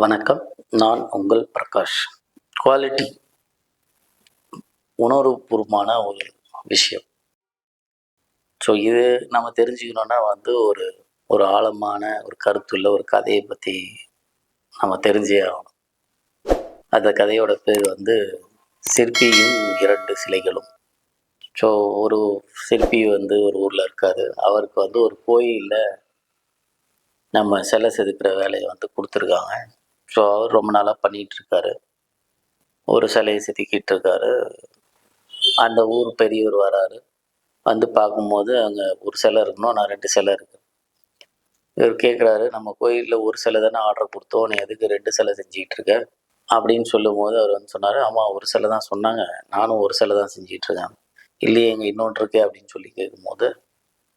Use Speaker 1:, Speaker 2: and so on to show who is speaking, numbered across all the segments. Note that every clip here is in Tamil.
Speaker 1: வணக்கம். நான் உங்கள் பிரகாஷ். குவாலிட்டி உணர்வுபூர்வமான ஒரு விஷயம். ஸோ இது நம்ம தெரிஞ்சுக்கணுன்னா ஒரு ஒரு ஆழமான ஒரு கருத்துள்ள ஒரு கதையை பற்றி நம்ம தெரிஞ்சே ஆகணும். அந்த கதையோட பேர் சிற்பியும் 2 சிலைகளும். ஸோ ஒரு சிற்பி ஒரு ஊரில் இருக்காரு. அவருக்கு ஒரு கோயிலில் நம்ம சிலை செதுக்கிற வேலையை கொடுத்துருக்காங்க. ஸோ அவர் ரொம்ப நாளாக பண்ணிகிட்ருக்காரு. ஒரு சிலையை செதுக்கிட்டு இருக்காரு. அந்த ஊர் பெரியவர் வராரு. பார்க்கும்போது அங்கே ஒரு சிலை இருக்கணும், ஆனால் 2 சிலை இருக்குது. இவர் கேட்குறாரு, நம்ம கோயிலில் ஒரு சிலை தானே ஆர்டர் கொடுத்தோம், நீ எதுக்கு 2 சிலை செஞ்சுக்கிட்டு இருக்க அப்படின்னு சொல்லும்போது அவர் சொன்னார், ஆமாம் ஒரு சிலை தான் சொன்னாங்க, நானும் ஒரு சிலை தான் செஞ்சிகிட்ருக்கேன். இல்லையே இங்கே இன்னொன்று இருக்கே அப்படின்னு சொல்லி கேட்கும்போது,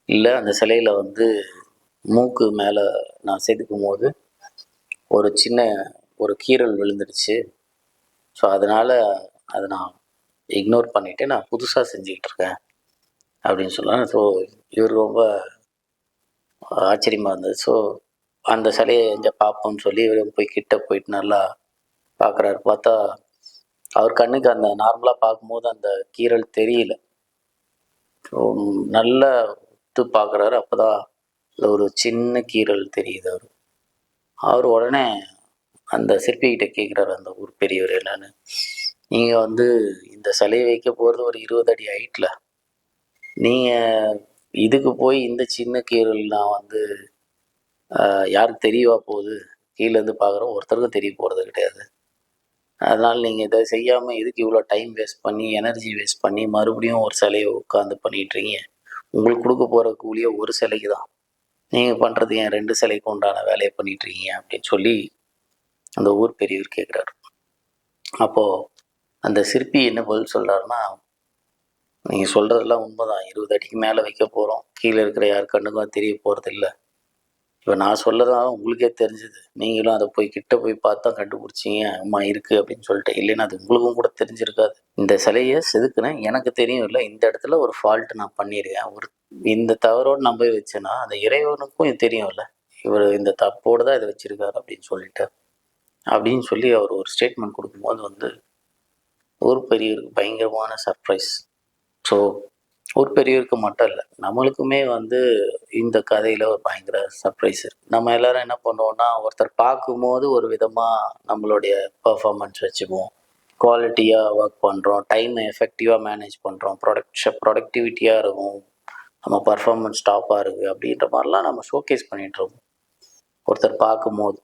Speaker 1: இல்லை அந்த சிலையில் மூக்கு மேலே நான் செதுக்கும் போது ஒரு சின்ன ஒரு கீறல் விழுந்துடுச்சு. ஸோ அதனால் அதை நான் இக்னோர் பண்ணிவிட்டு நான் புதுசாக செஞ்சுக்கிட்டு இருக்கேன் அப்படின்னு சொன்னாங்க. ஸோ இவர் ரொம்ப ஆச்சரியமாக இருந்தது. ஸோ அந்த சிலையை எங்கே பார்ப்போம்னு சொல்லி இவர் போய் கிட்ட போயிட்டு நல்லா பார்க்குறாரு. பார்த்தா அவர் கண்ணுக்கு அந்த நார்மலாக பார்க்கும்போது அந்த கீறல் தெரியல. ஸோ நல்லா பார்க்குறாரு. அப்போ தான் ஒரு சின்ன கீறல் தெரியுது. அவர் உடனே அந்த சிற்பிகிட்ட கேட்குறாரு, அந்த ஊர் பெரியவர் என்னன்னு, நீங்கள் இந்த சிலையை வைக்க போகிறது ஒரு 20 அடி ஹைட்டில், நீங்கள் இதுக்கு போய் இந்த சின்ன கீறல் நான் யாருக்கு தெரியவா போகுது, கீழேருந்து பார்க்குறோம் ஒருத்தருக்கும் தெரிய போகிறது கிடையாது. அதனால் நீங்கள் இதை செய்யாமல் எதுக்கு இவ்வளோ டைம் வேஸ்ட் பண்ணி எனர்ஜி வேஸ்ட் பண்ணி மறுபடியும் ஒரு சிலையை உட்காந்து பண்ணிகிட்ருக்கீங்க. உங்களுக்கு கொடுக்க போகிற கூலியை ஒரு சிலைக்கு தான், நீங்கள் பண்ணுறது ஏன் 2 சிலைக்கு உண்டான வேலையை பண்ணிகிட்ருக்கீங்க அப்படின்னு சொல்லி அந்த ஊர் பெரியவர் கேட்குறாரு. அப்போது அந்த சிற்பி என்ன பதில் சொல்கிறாருன்னா, நீங்கள் சொல்கிறதெல்லாம் உண்மைதான், 20 அடிக்கு மேலே வைக்க போகிறோம், கீழே இருக்கிற யார் கண்ணுக்கும் தெரிய போகிறது இல்லை. இப்போ நான் சொல்லதான் உங்களுக்கே தெரிஞ்சுது, நீங்களும் அதை போய் கிட்ட போய் பார்த்தா கண்டுபிடிச்சிங்க, அம்மா இருக்குது அப்படின்னு சொல்லிட்டு. இல்லைன்னா அது உங்களுக்கும் கூட தெரிஞ்சிருக்காது. இந்த சிலையை செதுக்குனேன், எனக்கு தெரியும் இல்லை, இந்த இடத்துல ஒரு ஃபால்ட் நான் பண்ணியிருக்கேன், இந்த தவறோடு நான் போய் வச்சேன்னா அந்த இறைவனுக்கும் இது தெரியும் இல்லை, இவர் இந்த தப்போடு தான் இதை வச்சுருக்காரு அப்படின்னு சொல்லி அவர் ஒரு ஸ்டேட்மெண்ட் கொடுக்கும்போது ஊர் பெரியவருக்கு பயங்கரமான சர்ப்ரைஸ். ஸோ ஊர் பெரியவருக்கு மட்டும் இல்லை, நம்மளுக்குமே இந்த கதையில் ஒரு பயங்கர சர்ப்ரைஸ் இருக்குது. நம்ம எல்லோரும் என்ன பண்ணுவோன்னா, ஒருத்தர் பார்க்கும்போது ஒரு விதமாக நம்மளுடைய பர்ஃபார்மன்ஸ் வச்சுக்குவோம், குவாலிட்டியாக ஒர்க் பண்ணுறோம், டைமை எஃபெக்டிவாக மேனேஜ் பண்ணுறோம், ப்ரொடக்டிவிட்டியாக இருக்கும், நம்ம பர்ஃபார்மன்ஸ் டாப்பாக இருக்குது அப்படின்ற மாதிரிலாம் நம்ம ஷோகேஸ் பண்ணிகிட்ருக்கோம் ஒருத்தர் பார்க்கும்போது.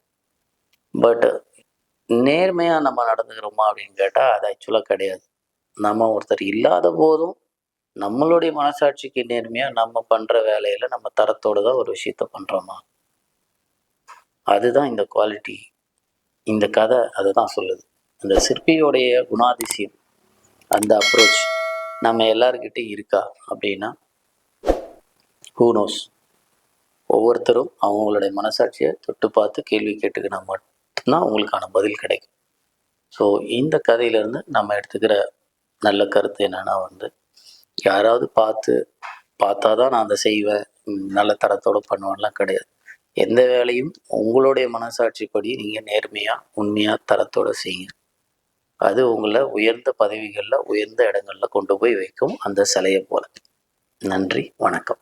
Speaker 1: பட் நேர்மையாக நம்ம நடந்துக்கிறோமா அப்படின்னு கேட்டால் அது ஆக்சுவலாக கிடையாது. நம்ம ஒருத்தர் இல்லாத போதும் நம்மளுடைய மனசாட்சிக்கு நேர்மையாக நம்ம பண்ணுற வேலையில் நம்ம தரத்தோடு தான் ஒரு விஷயத்த பண்ணுறோமா, அதுதான் இந்த குவாலிட்டி. இந்த கதை அதை தான் சொல்லுது. அந்த சிற்பியோடைய குணாதிசயம், அந்த அப்ரோச் நம்ம எல்லாருக்கிட்டையும் இருக்கா அப்படின்னா ஹூ நோஸ். ஒவ்வொருத்தரும் அவங்களுடைய மனசாட்சியை தொட்டு பார்த்து கேள்வி கேட்டுக்கினா மட்டும்தான் உங்களுக்கான பதில் கிடைக்கும். ஸோ இந்த கதையிலேருந்து நம்ம எடுத்துக்கிற நல்ல கருத்து என்னென்னா, யாராவது பார்த்தா தான் நான் அதை செய்வேன், நல்ல தரத்தோடு பண்ணுவேன்லாம் கிடையாது. எந்த வேலையும் உங்களுடைய மனசாட்சிப்படி நீங்கள் நேர்மையாக உண்மையாக தரத்தோடு செய்யுங்க. அது உங்களை உயர்ந்த பதவிகளில் உயர்ந்த இடங்களில் கொண்டு போய் வைக்கும், அந்த சிலையை போல. நன்றி, வணக்கம்.